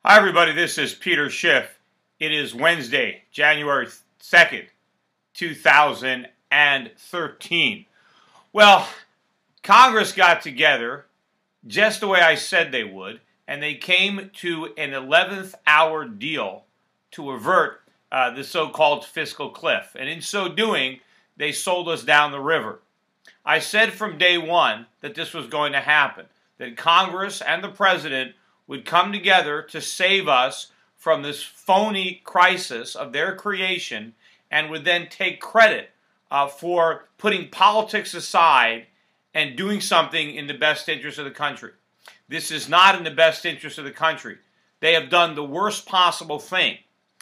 Hi everybody, this is Peter Schiff. It is Wednesday, January 2nd, 2013. Well, Congress got together just the way I said they would, and they came to an 11th hour deal to avert the so-called fiscal cliff. And in so doing, they sold us down the river. I said from day one that this was going to happen, that Congress and the President would come together to save us from this phony crisis of their creation and would then take credit for putting politics aside and doing something in the best interest of the country. This is not in the best interest of the country. They have done the worst possible thing.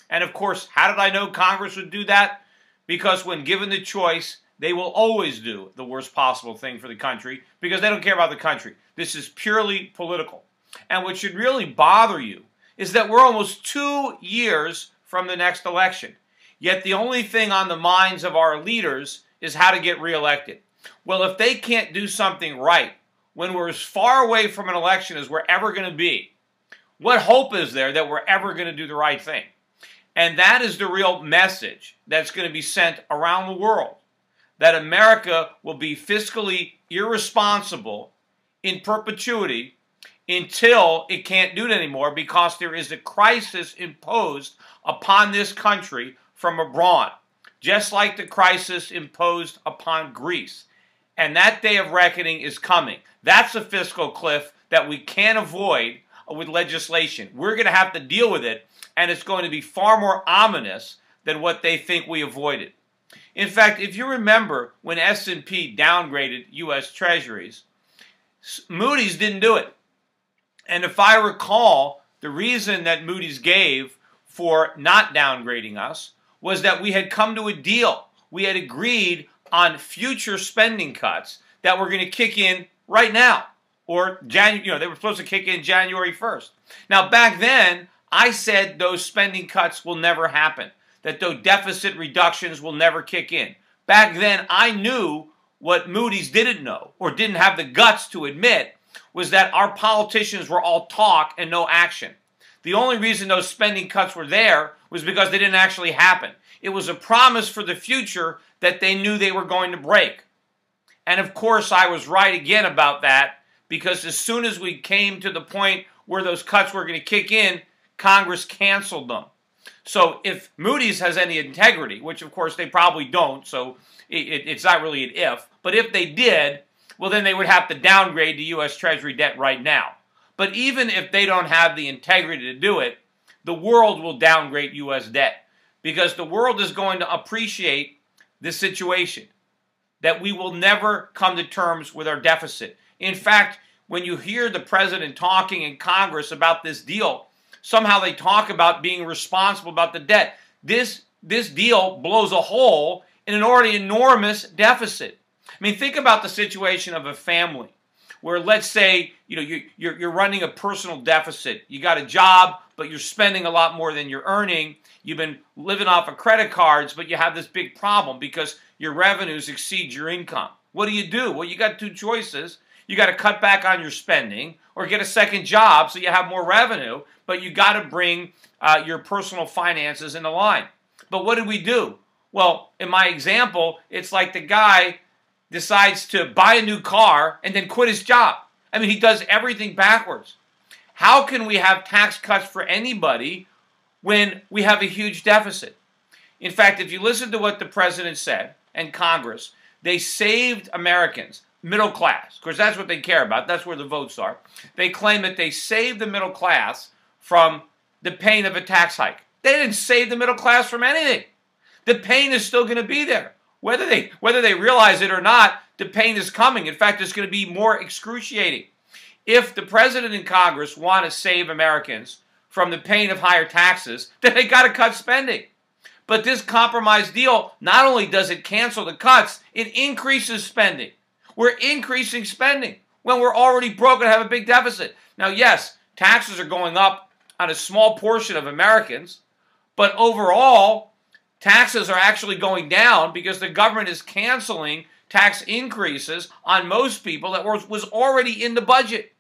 And of course, how did I know Congress would do that? Because when given the choice, they will always do the worst possible thing for the country because they don't care about the country. This is purely political. And what should really bother you is that we're almost 2 years from the next election. Yet the only thing on the minds of our leaders is how to get reelected. Well, if they can't do something right when we're as far away from an election as we're ever going to be, what hope is there that we're ever going to do the right thing? And that is the real message that's going to be sent around the world, that America will be fiscally irresponsible in perpetuity until it can't do it anymore because there is a crisis imposed upon this country from abroad, just like the crisis imposed upon Greece. And that day of reckoning is coming. That's a fiscal cliff that we can't avoid with legislation. We're going to have to deal with it, and it's going to be far more ominous than what they think we avoided. In fact, if you remember when S&P downgraded U.S. Treasuries, Moody's didn't do it. And if I recall, the reason that Moody's gave for not downgrading us was that we had come to a deal. We had agreed on future spending cuts that were going to kick in right now. Or, they were supposed to kick in January 1st. Now, back then, I said those spending cuts will never happen, that those deficit reductions will never kick in. Back then, I knew what Moody's didn't know or didn't have the guts to admit was that our politicians were all talk and no action. The only reason those spending cuts were there was because they didn't actually happen. It was a promise for the future that they knew they were going to break. And of course, I was right again about that because as soon as we came to the point where those cuts were going to kick in, Congress canceled them. So if Moody's has any integrity, which of course they probably don't, so it's not really an if, but if they did, well, then they would have to downgrade the U.S. Treasury debt right now. But even if they don't have the integrity to do it, the world will downgrade U.S. debt because the world is going to appreciate this situation, that we will never come to terms with our deficit. In fact, when you hear the president talking in Congress about this deal, somehow they talk about being responsible about the debt. This deal blows a hole in an already enormous deficit. I mean, think about the situation of a family where, let's say, you're running a personal deficit. You got a job, but you're spending a lot more than you're earning. You've been living off of credit cards, but you have this big problem because your revenues exceed your income. What do? Well, you got two choices. You got to cut back on your spending or get a second job so you have more revenue, but you got to bring your personal finances into line. But what did we do? Well, in my example, it's like the guy decides to buy a new car and then quit his job. I mean, he does everything backwards. How can we have tax cuts for anybody when we have a huge deficit? In fact, if you listen to what the president said and Congress, they saved Americans, middle class. Of course, that's what they care about. That's where the votes are. They claim that they saved the middle class from the pain of a tax hike. They didn't save the middle class from anything. The pain is still going to be there. Whether they realize it or not, the pain is coming. In fact, it's going to be more excruciating. If the president and Congress want to save Americans from the pain of higher taxes, then they got to cut spending. But this compromise deal, not only does it cancel the cuts, it increases spending. We're increasing spending when we're already broke and have a big deficit. Now, yes, taxes are going up on a small portion of Americans, but overall, taxes are actually going down because the government is canceling tax increases on most people that was already in the budget.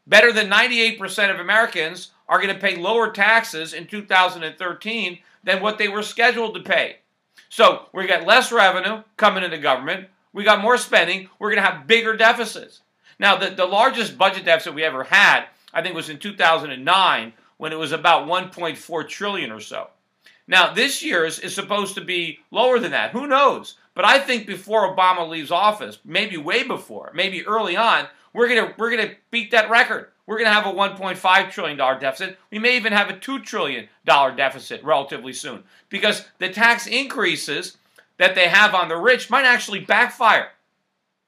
Better than 98% of Americans are going to pay lower taxes in 2013 than what they were scheduled to pay. So we got less revenue coming into government. We got more spending. We're going to have bigger deficits. Now, the largest budget deficit we ever had, I think, was in 2009 when it was about 1.4 trillion or so. Now, this year's is supposed to be lower than that. Who knows? But I think before Obama leaves office, maybe way before, maybe early on, we're gonna beat that record. We're gonna have a $1.5 trillion deficit. We may even have a $2 trillion deficit relatively soon, because the tax increases that they have on the rich might actually backfire.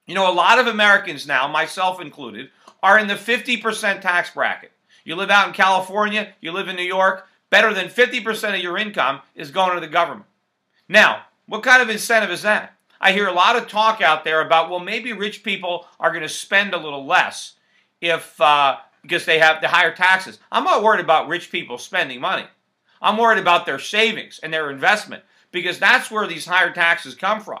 You know, a lot of Americans now, myself included, are in the 50% tax bracket. You live out in California, you live in New York, better than 50% of your income is going to the government. Now, what kind of incentive is that? I hear a lot of talk out there about, well, maybe rich people are going to spend a little less because they have the higher taxes. I'm not worried about rich people spending money. I'm worried about their savings and their investment, because that's where these higher taxes come from.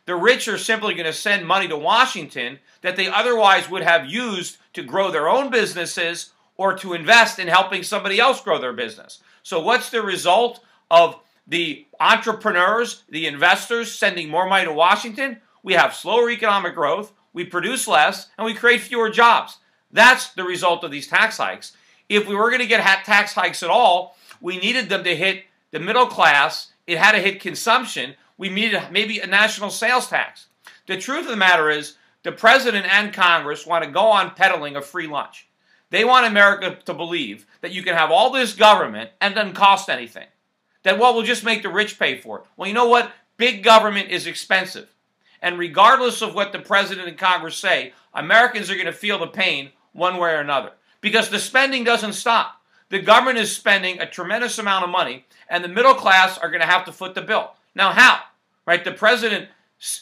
The rich are simply going to send money to Washington that they otherwise would have used to grow their own businesses or to invest in helping somebody else grow their business. So what's the result of the entrepreneurs, the investors sending more money to Washington? We have slower economic growth, we produce less, and we create fewer jobs. That's the result of these tax hikes. If we were going to get tax hikes at all, we needed them to hit the middle class. It had to hit consumption. We needed maybe a national sales tax. The truth of the matter is, the president and Congress want to go on peddling a free lunch. They want America to believe that you can have all this government and it doesn't cost anything. That, well, we'll just make the rich pay for it. Well, you know what? Big government is expensive. And regardless of what the president and Congress say, Americans are going to feel the pain one way or another. Because the spending doesn't stop. The government is spending a tremendous amount of money, and the middle class are going to have to foot the bill. Now, how? Right? The president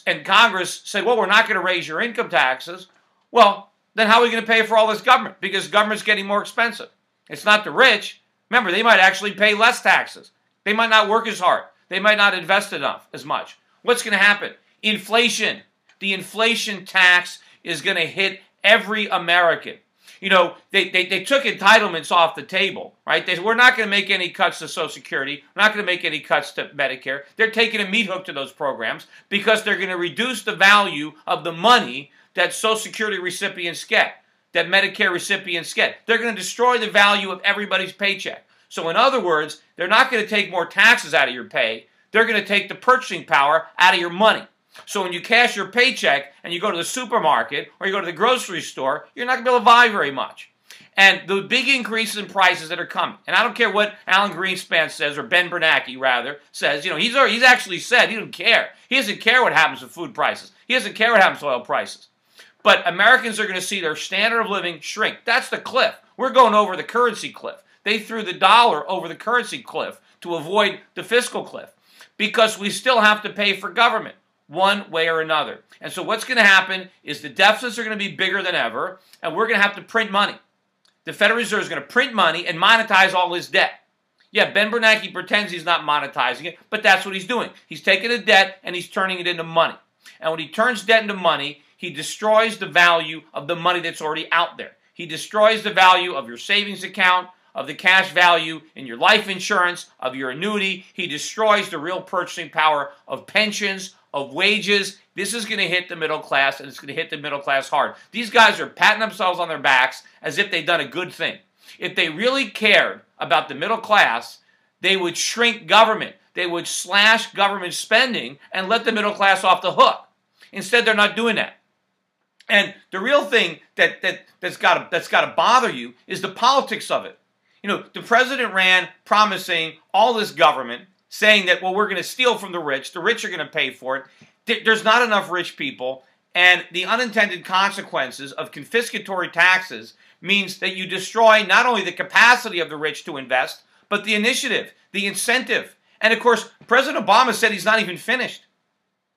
and Congress say, well, we're not going to raise your income taxes. Well, then how are we going to pay for all this government? Because government's getting more expensive. It's not the rich. Remember, they might actually pay less taxes. They might not work as hard. They might not invest enough as much. What's going to happen? Inflation. The inflation tax is going to hit every American. You know, they took entitlements off the table, right? We're not going to make any cuts to Social Security. We're not going to make any cuts to Medicare. They're taking a meat hook to those programs because they're going to reduce the value of the money that Social Security recipients get, that Medicare recipients get. They're going to destroy the value of everybody's paycheck. So in other words, they're not going to take more taxes out of your pay. They're going to take the purchasing power out of your money. So when you cash your paycheck and you go to the supermarket or you go to the grocery store, you're not going to be able to buy very much. And the big increases in prices that are coming, and I don't care what Alan Greenspan says, or Ben Bernanke rather, says, you know, he's actually said he doesn't care. He doesn't care what happens to food prices. He doesn't care what happens to oil prices. But Americans are going to see their standard of living shrink. That's the cliff. We're going over the currency cliff. They threw the dollar over the currency cliff to avoid the fiscal cliff, because we still have to pay for government one way or another. And so what's going to happen is the deficits are going to be bigger than ever, and we're going to have to print money. The Federal Reserve is going to print money and monetize all his debt. Yeah, Ben Bernanke pretends he's not monetizing it, but that's what he's doing. He's taking a debt and he's turning it into money. And when he turns debt into money, he destroys the value of the money that's already out there. He destroys the value of your savings account, of the cash value in your life insurance, of your annuity. He destroys the real purchasing power of pensions, of wages. This is going to hit the middle class, and it's going to hit the middle class hard. These guys are patting themselves on their backs as if they've done a good thing. If they really cared about the middle class, they would shrink government. They would slash government spending and let the middle class off the hook. Instead, they're not doing that. And the real thing that's got to bother you is the politics of it. You know, the president ran promising all this government, saying that, well, we're going to steal from the rich are going to pay for it. There's not enough rich people, and the unintended consequences of confiscatory taxes means that you destroy not only the capacity of the rich to invest, but the initiative, the incentive. And of course, President Obama said he's not even finished.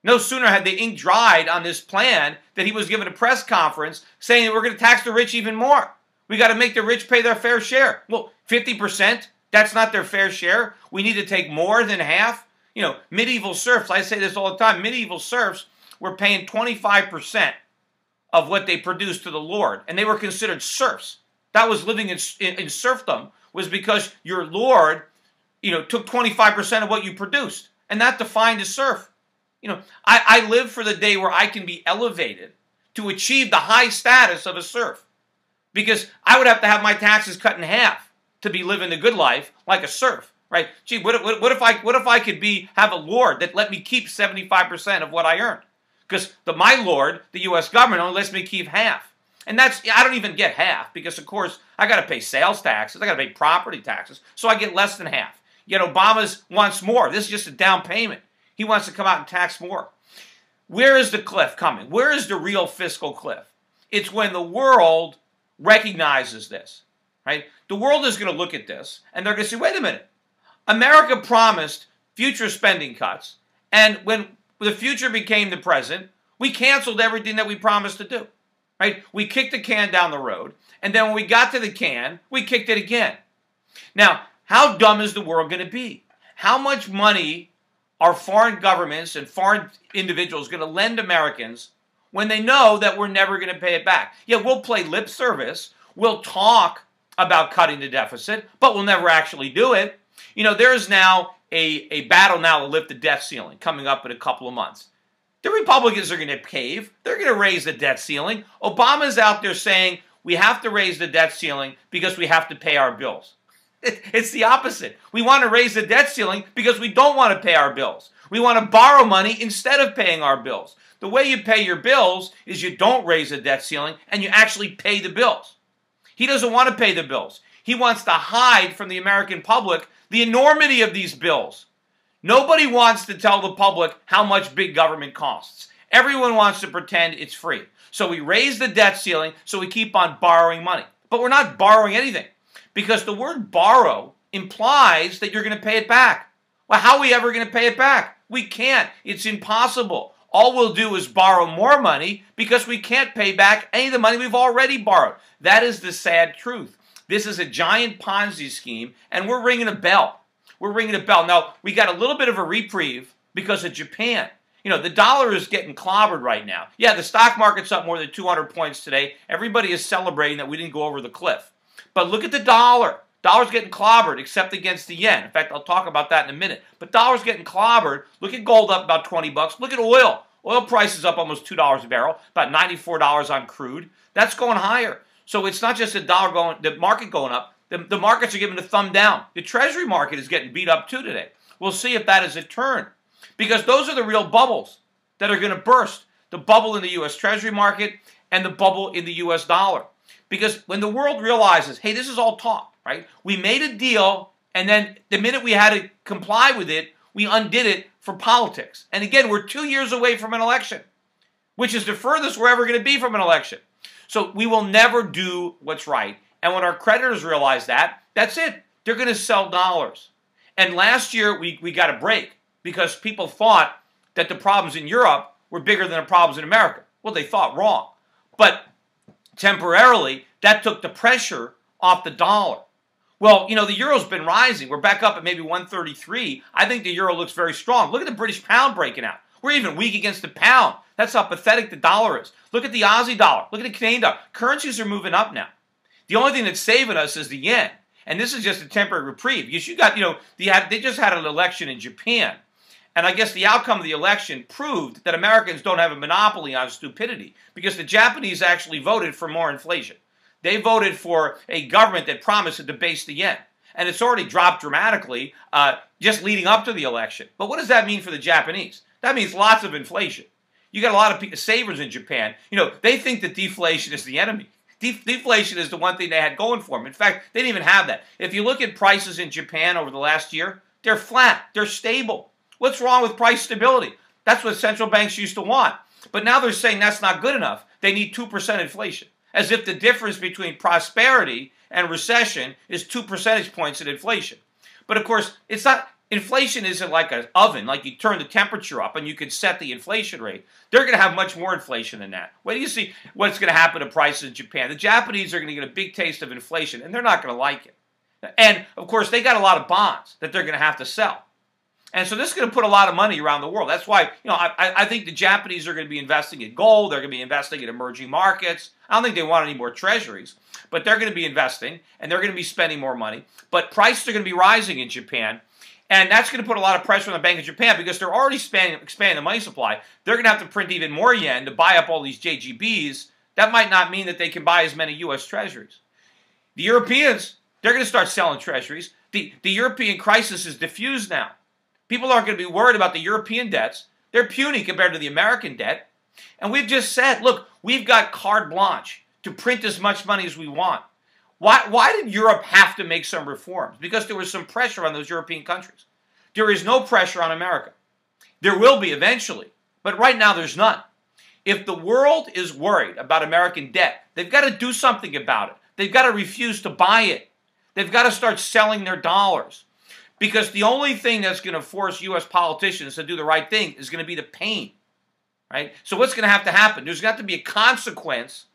No sooner had the ink dried on this plan that he was given a press conference saying that we're going to tax the rich even more. We got to make the rich pay their fair share. Well, 50%, that's not their fair share. We need to take more than half. You know, medieval serfs, I say this all the time, medieval serfs were paying 25% of what they produced to the Lord, and they were considered serfs. That was living in serfdom, was because your lord, took 25% of what you produced, and that defined a serf. I live for the day where I can be elevated to achieve the high status of a serf, because I would have to have my taxes cut in half to be living the good life like a serf, right? Gee, what if I could have a lord that let me keep 75% of what I earned? Because my lord, the U.S. government, only lets me keep half. And I don't even get half, because, of course, I got to pay sales taxes, I got to pay property taxes, so I get less than half. Yet Obama wants more. This is just a down payment. He wants to come out and tax more. Where is the cliff coming? Where is the real fiscal cliff? It's when the world recognizes this, right? The world is going to look at this, and they're going to say, wait a minute. America promised future spending cuts, and when the future became the present, we canceled everything that we promised to do, right? We kicked the can down the road, and then when we got to the can, we kicked it again. Now, how dumb is the world going to be? How much money are foreign governments and foreign individuals going to lend Americans when they know that we're never going to pay it back? Yeah, we'll play lip service. We'll talk about cutting the deficit, but we'll never actually do it. There's now a battle now to lift the debt ceiling coming up in a couple of months. The Republicans are going to cave. They're going to raise the debt ceiling. Obama's out there saying we have to raise the debt ceiling because we have to pay our bills. It's the opposite. We want to raise the debt ceiling because we don't want to pay our bills. We want to borrow money instead of paying our bills. The way you pay your bills is you don't raise the debt ceiling and you actually pay the bills. He doesn't want to pay the bills. He wants to hide from the American public the enormity of these bills. Nobody wants to tell the public how much big government costs. Everyone wants to pretend it's free. So we raise the debt ceiling so we keep on borrowing money. But we're not borrowing anything, because the word borrow implies that you're going to pay it back. Well, how are we ever going to pay it back? We can't. It's impossible. All we'll do is borrow more money because we can't pay back any of the money we've already borrowed. That is the sad truth. This is a giant Ponzi scheme, and we're ringing a bell. We're ringing a bell. Now, we got a little bit of a reprieve because of Japan. The dollar is getting clobbered right now. Yeah, the stock market's up more than 200 points today. Everybody is celebrating that we didn't go over the cliff. But look at the dollar. Dollar's getting clobbered, except against the yen. In fact, I'll talk about that in a minute. But dollar's getting clobbered. Look at gold up about 20 bucks. Look at oil. Oil price is up almost $2 a barrel, about $94 on crude. That's going higher. So it's not just the market going up. The markets are giving a thumb down. The Treasury market is getting beat up too today. We'll see if that is a turn, because those are the real bubbles that are going to burst. The bubble in the U.S. Treasury market and the bubble in the U.S. dollar. Because when the world realizes, hey, this is all talk, right? We made a deal, and then the minute we had to comply with it, we undid it for politics. And again, we're 2 years away from an election, which is the furthest we're ever going to be from an election. So we will never do what's right. And when our creditors realize that, that's it. They're going to sell dollars. And last year, we got a break because people thought that the problems in Europe were bigger than the problems in America. Well, they thought wrong. But temporarily, that took the pressure off the dollar. Well, the euro's been rising. We're back up at maybe 133. I think the euro looks very strong. Look at the British pound breaking out. We're even weak against the pound. That's how pathetic the dollar is. Look at the Aussie dollar. Look at the Canadian dollar. Currencies are moving up now. The only thing that's saving us is the yen. And this is just a temporary reprieve. Because you got, they just had an election in Japan. And I guess the outcome of the election proved that Americans don't have a monopoly on stupidity, because the Japanese actually voted for more inflation. They voted for a government that promised to debase the yen. And it's already dropped dramatically just leading up to the election. But what does that mean for the Japanese? That means lots of inflation. You got a lot of savers in Japan. They think that deflation is the enemy. Deflation is the one thing they had going for them. In fact, they didn't even have that. If you look at prices in Japan over the last year, they're flat. They're stable. What's wrong with price stability? That's what central banks used to want. But now they're saying that's not good enough. They need 2% inflation, as if the difference between prosperity and recession is 2 percentage points in inflation. But of course, it's not. Inflation isn't like an oven, like you turn the temperature up and you can set the inflation rate. They're going to have much more inflation than that. Wait do you see what's going to happen to prices in Japan? The Japanese are going to get a big taste of inflation, and they're not going to like it. And of course, they got a lot of bonds that they're going to have to sell. And so this is going to put a lot of money around the world. That's why, I think the Japanese are going to be investing in gold. They're going to be investing in emerging markets. I don't think they want any more treasuries, but they're going to be investing and they're going to be spending more money. But prices are going to be rising in Japan, and that's going to put a lot of pressure on the Bank of Japan because they're already expanding the money supply. They're going to have to print even more yen to buy up all these JGBs. That might not mean that they can buy as many U.S. treasuries. The Europeans, they're going to start selling treasuries. The European crisis is diffused now. People aren't going to be worried about the European debts. They're puny compared to the American debt. And we've just said, look, we've got carte blanche to print as much money as we want. Why did Europe have to make some reforms? Because there was some pressure on those European countries. There is no pressure on America. There will be eventually, but right now there's none. If the world is worried about American debt, they've got to do something about it. They've got to refuse to buy it. They've got to start selling their dollars. Because the only thing that's going to force U.S. politicians to do the right thing is going to be the pain. Right? So what's going to happen? There's got to be a consequence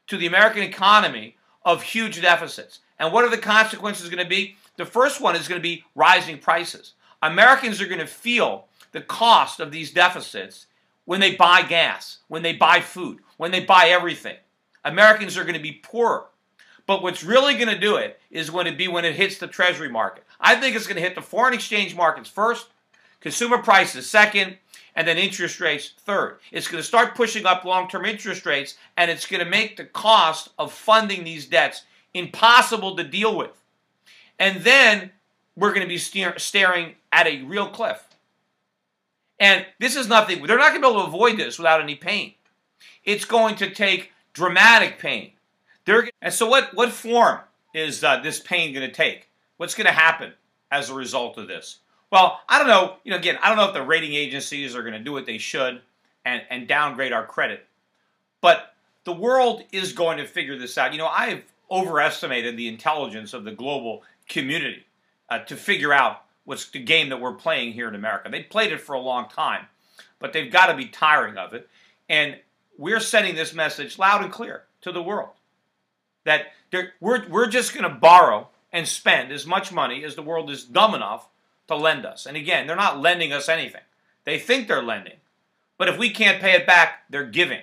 to the American economy of huge deficits. And what are the consequences going to be? The first one is going to be rising prices. Americans are going to feel the cost of these deficits when they buy gas, when they buy food, when they buy everything. Americans are going to be poorer. But what's really going to do it is going to be when it hits the Treasury market. I think it's going to hit the foreign exchange markets first, consumer prices second, and then interest rates third. It's going to start pushing up long-term interest rates, and it's going to make the cost of funding these debts impossible to deal with. And then we're going to be staring at a real cliff. And this is nothing. They're not going to be able to avoid this without any pain. It's going to take dramatic pain. And so what form is this pain going to take? What's going to happen as a result of this? Well, I don't know. Again, I don't know if the rating agencies are going to do what they should and downgrade our credit. But the world is going to figure this out. I've overestimated the intelligence of the global community to figure out what's the game that we're playing here in America. They've played it for a long time, but they've got to be tiring of it. And we're sending this message loud and clear to the world that we're just going to borrow and spend as much money as the world is dumb enough to lend us. And again, they're not lending us anything. They think they're lending. But if we can't pay it back, they're giving.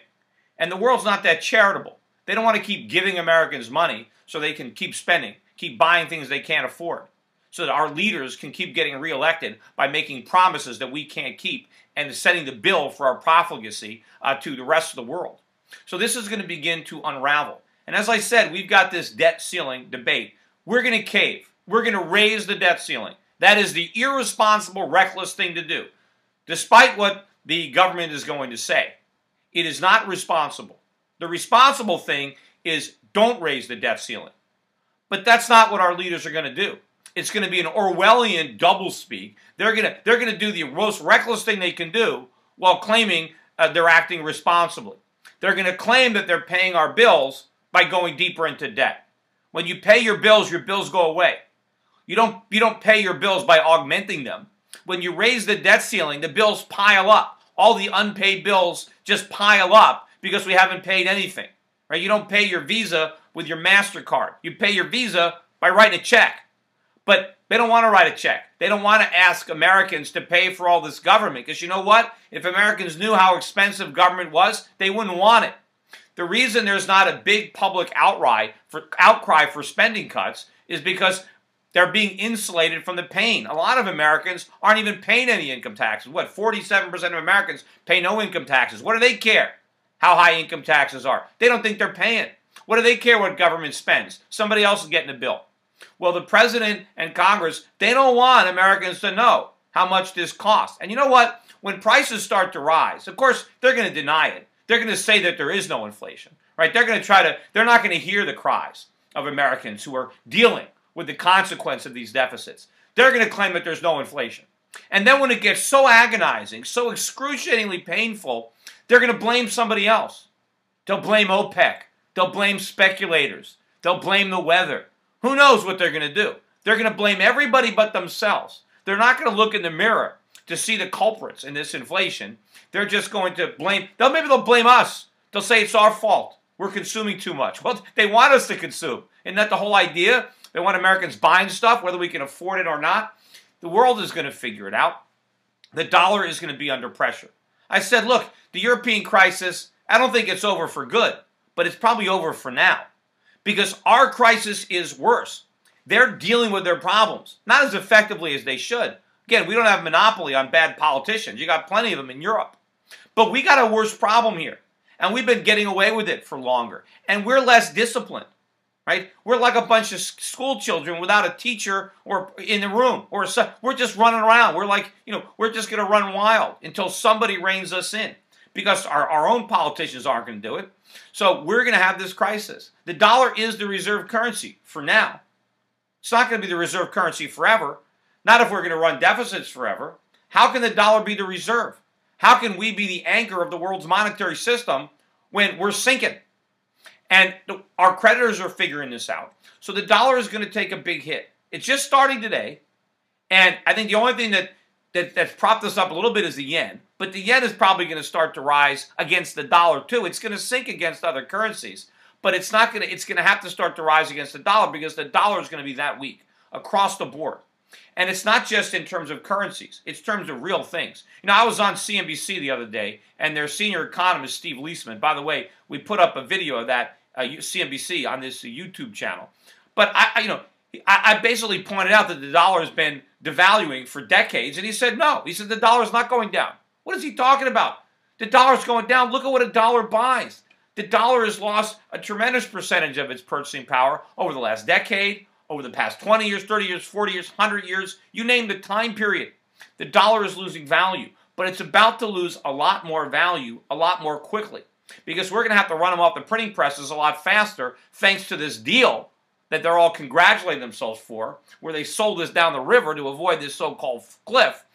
And the world's not that charitable. They don't want to keep giving Americans money so they can keep spending, keep buying things they can't afford, so that our leaders can keep getting reelected by making promises that we can't keep and setting the bill for our profligacy to the rest of the world. So this is going to begin to unravel. And as I said, we've got this debt ceiling debate. We're going to cave. We're going to raise the debt ceiling. That is the irresponsible, reckless thing to do. Despite what the government is going to say, it is not responsible. The responsible thing is don't raise the debt ceiling. But that's not what our leaders are going to do. It's going to be an Orwellian doublespeak. They're going to do the most reckless thing they can do while claiming they're acting responsibly. They're going to claim that they're paying our bills by going deeper into debt. When you pay your bills go away. You don't pay your bills by augmenting them. When you raise the debt ceiling, the bills pile up. All the unpaid bills just pile up because we haven't paid anything. Right? You don't pay your Visa with your MasterCard. You pay your Visa by writing a check. But they don't want to write a check. They don't want to ask Americans to pay for all this government. Because you know what? If Americans knew how expensive government was, they wouldn't want it. The reason there's not a big public outcry for spending cuts is because they're being insulated from the pain. A lot of Americans aren't even paying any income taxes. 47% of Americans pay no income taxes. What do they care how high income taxes are? They don't think they're paying. What do they care what government spends? Somebody else is getting the bill. Well, the president and Congress, they don't want Americans to know how much this costs. And you know what? When prices start to rise, of course, they're going to deny it. They're going to say that there is no inflation, right? They're not going to hear the cries of Americans who are dealing with the consequence of these deficits. They're going to claim that there's no inflation. And then when it gets so agonizing, so excruciatingly painful, they're going to blame somebody else. They'll blame OPEC. They'll blame speculators. They'll blame the weather. Who knows what they're going to do? They're going to blame everybody but themselves. They're not going to look in the mirror to see the culprits in this inflation. They're just going to blame, maybe they'll blame us. They'll say it's our fault. We're consuming too much. Well, they want us to consume. Isn't that the whole idea? They want Americans buying stuff, whether we can afford it or not. The world is going to figure it out. The dollar is going to be under pressure. I said, look, the European crisis, I don't think it's over for good, but it's probably over for now because our crisis is worse. They're dealing with their problems, not as effectively as they should. Again, we don't have a monopoly on bad politicians. You got plenty of them in Europe. But we got a worse problem here, and we've been getting away with it for longer, and we're less disciplined, right? We're like a bunch of school children without a teacher or in the room, or we're just running around. We're like, we're just going to run wild until somebody reins us in because our own politicians aren't going to do it. So we're going to have this crisis. The dollar is the reserve currency for now. It's not going to be the reserve currency forever, not if we're going to run deficits forever. How can the dollar be the reserve? How can we be the anchor of the world's monetary system when we're sinking? And our creditors are figuring this out. So the dollar is going to take a big hit. It's just starting today. And I think the only thing that's propped us up a little bit is the yen. But the yen is probably going to start to rise against the dollar too. It's going to sink against other currencies. But it's not going to, it's going to have to start to rise against the dollar because the dollar is going to be that weak across the board. And it's not just in terms of currencies. It's in terms of real things. I was on CNBC the other day, and their senior economist, Steve Leisman, by the way, we put up a video of that CNBC on this YouTube channel. But I basically pointed out that the dollar has been devaluing for decades, and he said no. He said the dollar's not going down. What is he talking about? The dollar's going down. Look at what a dollar buys. The dollar has lost a tremendous percentage of its purchasing power over the last decade, over the past 20 years, 30 years, 40 years, 100 years, you name the time period. The dollar is losing value, but it's about to lose a lot more value a lot more quickly because we're going to have to run them off the printing presses a lot faster thanks to this deal that they're all congratulating themselves for, where they sold us down the river to avoid this so-called cliff.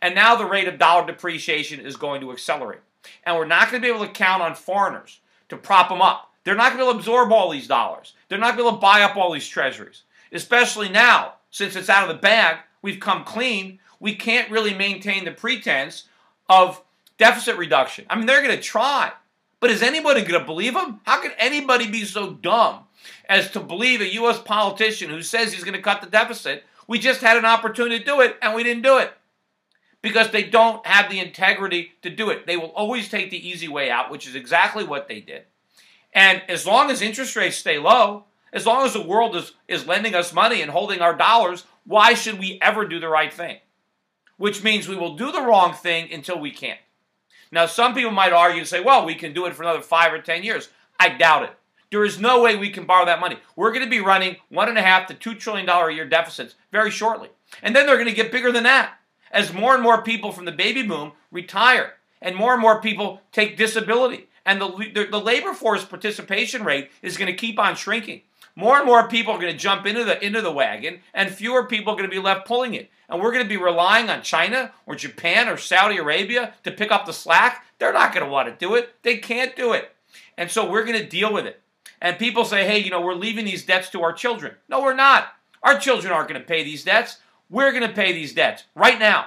And now the rate of dollar depreciation is going to accelerate. And we're not going to be able to count on foreigners to prop them up. They're not going to absorb all these dollars. They're not going to buy up all these treasuries. Especially now, since it's out of the bag, we've come clean, we can't really maintain the pretense of deficit reduction. I mean, they're going to try, but is anybody going to believe them? How can anybody be so dumb as to believe a U.S. politician who says he's going to cut the deficit? We just had an opportunity to do it, and we didn't do it because they don't have the integrity to do it. They will always take the easy way out, which is exactly what they did. And as long as interest rates stay low, as long as the world is lending us money and holding our dollars, why should we ever do the right thing? Which means we will do the wrong thing until we can't. Now, some people might argue and say, well, we can do it for another 5 or 10 years. I doubt it. There is no way we can borrow that money. We're going to be running $1.5 to $2 trillion a year deficits very shortly. And then they're going to get bigger than that as more and more people from the baby boom retire and more people take disability. And the labor force participation rate is going to keep on shrinking. More and more people are going to jump into the wagon, and fewer people are going to be left pulling it. And we're going to be relying on China or Japan or Saudi Arabia to pick up the slack. They're not going to want to do it. They can't do it. And so we're going to deal with it. And people say, hey, we're leaving these debts to our children. No, we're not. Our children aren't going to pay these debts. We're going to pay these debts right now.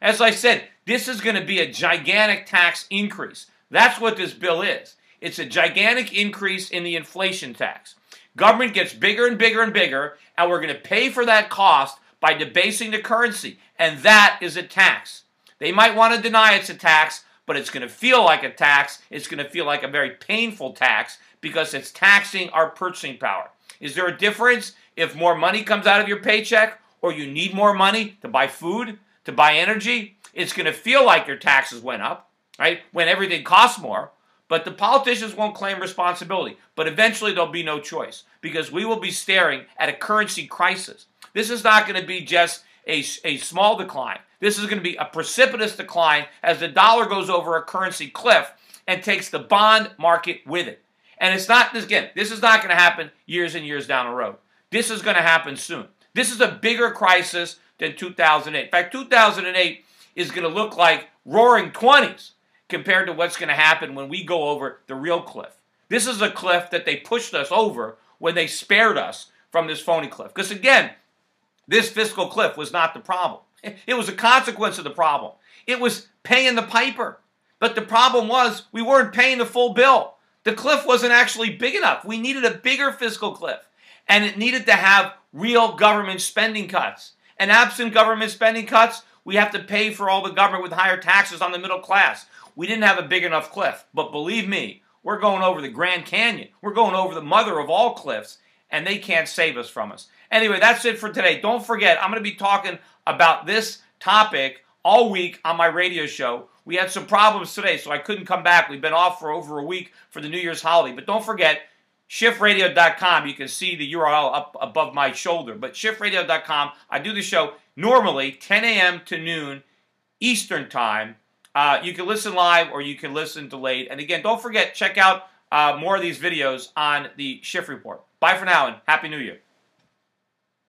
As I said, this is going to be a gigantic tax increase. That's what this bill is. It's a gigantic increase in the inflation tax. Government gets bigger and bigger and bigger, and we're going to pay for that cost by debasing the currency, and that is a tax. They might want to deny it's a tax, but it's going to feel like a tax. It's going to feel like a very painful tax because it's taxing our purchasing power. Is there a difference if more money comes out of your paycheck or you need more money to buy food, to buy energy? It's going to feel like your taxes went up, right, when everything costs more. But the politicians won't claim responsibility. But eventually there'll be no choice because we will be staring at a currency crisis. This is not going to be just a small decline. This is going to be a precipitous decline as the dollar goes over a currency cliff and takes the bond market with it. And it's not, again, this is not going to happen years and years down the road. This is going to happen soon. This is a bigger crisis than 2008. In fact, 2008 is going to look like roaring 20s. Compared to what's going to happen when we go over the real cliff. This is a cliff that they pushed us over when they spared us from this phony cliff. Because again, this fiscal cliff was not the problem. It was a consequence of the problem. It was paying the piper. But the problem was we weren't paying the full bill. The cliff wasn't actually big enough. We needed a bigger fiscal cliff. And it needed to have real government spending cuts. And absent government spending cuts, we have to pay for all the government with higher taxes on the middle class. We didn't have a big enough cliff, but believe me, We're going over the Grand Canyon. We're going over the mother of all cliffs, and they can't save us from us. Anyway, that's it for today. Don't forget, I'm going to be talking about this topic all week on my radio show. We had some problems today, so I couldn't come back. We've been off for over a week for the New Year's holiday. But don't forget, schiffradio.com. You can see the URL up above my shoulder. But schiffradio.com, I do the show normally 10 a.m. to noon Eastern Time. You can listen live or you can listen delayed. And again, don't forget, check out more of these videos on the Schiff Report. Bye for now and Happy New Year.